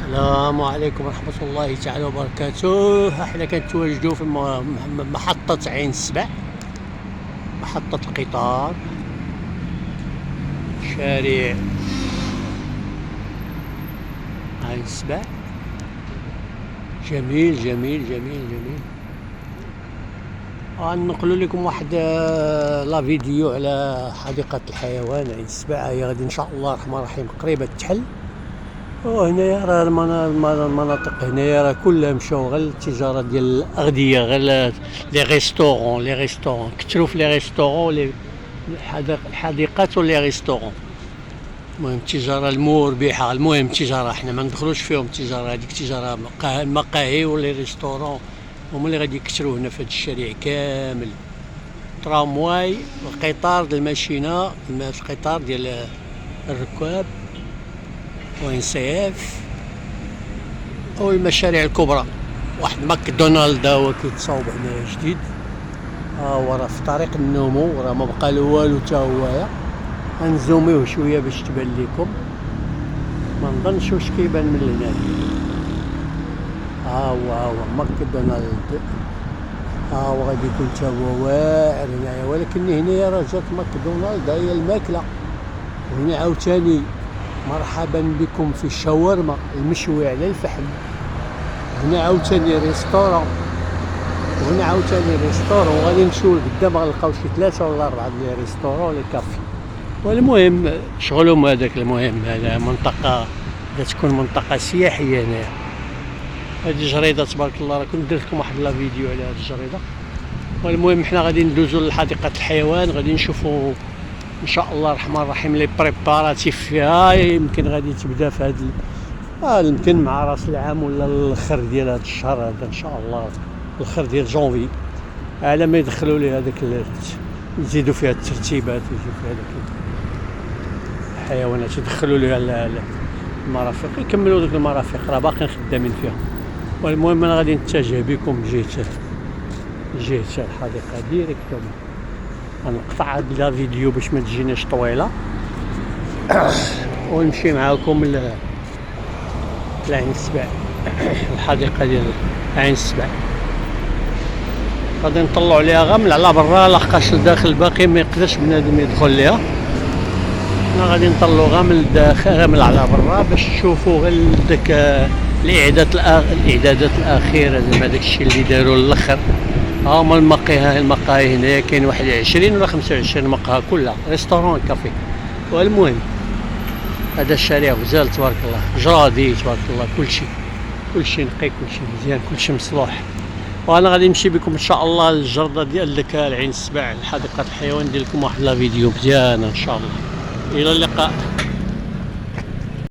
السلام عليكم ورحمة الله تعالى وبركاته. احنا كنتواجدوا في محطة عين السبع، محطة القطار، شارع عين السبع. جميل جميل جميل جميل. غنقلوا لكم واحد لا فيديو على حديقة الحيوان عين السبع. هي غادي ان شاء الله الرحمن الرحيم قريبة تحل. وهنايا راه المناطق هنايا راه كلها مشاو غير التجاره ديال الاغذيه، غير لي ريستورون كثروا في لي ريستورون، الحديقات ولي ريستورون. المهم التجاره المربحه، المهم التجاره حنا ما ندخلوش فيهم التجاره، هذيك التجاره المقاهي ولي ريستورون هما اللي غادي يكثروا هنا في هذا الشارع كامل. ترامواي، القطار ديال الماشينه، القطار ديال الركاب وانسياف، او المشاريع الكبرى. واحد ماكدونالد هو كيتصاوب هنا جديد، هو راه في طريق النمو، راه ما بقى له والو حتى هويا. غنزوميوه شويه باش تبان لكم، ما نظنش واش كيبان من هنا. ها هو ماكدونالد، ها هو غادي يكون حتى هو واعر هنايا، ولكن هنايا راه جات ماكدونالد هي الماكله. وهنا عاوتاني مرحبا بكم في الشاورما المشوي على الفحم. هنا عاوتاني ريستورون، وهنا عاوتاني ريستورون، وغادي نمشيو لقدام غنلقاو شي 3 ولا 4 ديال ريستورون ولا كافي. والمهم شغلهم هذاك. المهم هذا منطقة تكون منطقة سياحية هنايا. هذه جريدة تبارك الله، راه كنت درت لكم واحد لا فيديو على هذه الجريدة. والمهم حنا غادي ندوزو لحديقة الحيوان، غادي نشوفوا ان شاء الله الرحمن الرحيم لي بريباراتيف فيها. يمكن غادي تبدا في هذا يمكن مع راس العام ولا الاخر ديال هذا الشهر هذا ان شاء الله، الاخر ديال جونفي، على ما يدخلوا لي هذاك يزيدوا فيها الترتيبات، ويجيو فيها هذاك الحيوانات، يدخلوا لها المرافق، يكملوا ذوك المرافق راه باقيين خدامين فيها. والمهم انا غادي نتجه بكم جهه الحديقه ديريكتوم. غنقطع هاد لا فيديو باش ما تجيناش طويله، ونمشي معاكم لعين السبع، الحديقه ديال عين السبع. غادي نطلعوا عليها غير من على برا، لحقاش الداخل باقي ما يقدرش بنادم يدخل ليها. حنا غادي نطلعوا غير من الداخل، غير من على برا، باش تشوفوا غير داك الاعدادات الاخيره، زعما داكشي اللي داروا للاخر. هما المقاهي هنايا كاين واحد 20 ولا 25 مقهى كلها ريستورون كافي. والمهم هذا الشارع غزال تبارك الله، جرادي تبارك الله، كلشي نقي، كلشي مزيان، كلشي مصلوح. وانا غادي نمشي بكم ان شاء الله للجرده ديال ديك العين السبع، حديقه الحيوان، ندير لكم واحد لا فيديو مزيانه ان شاء الله. الى اللقاء.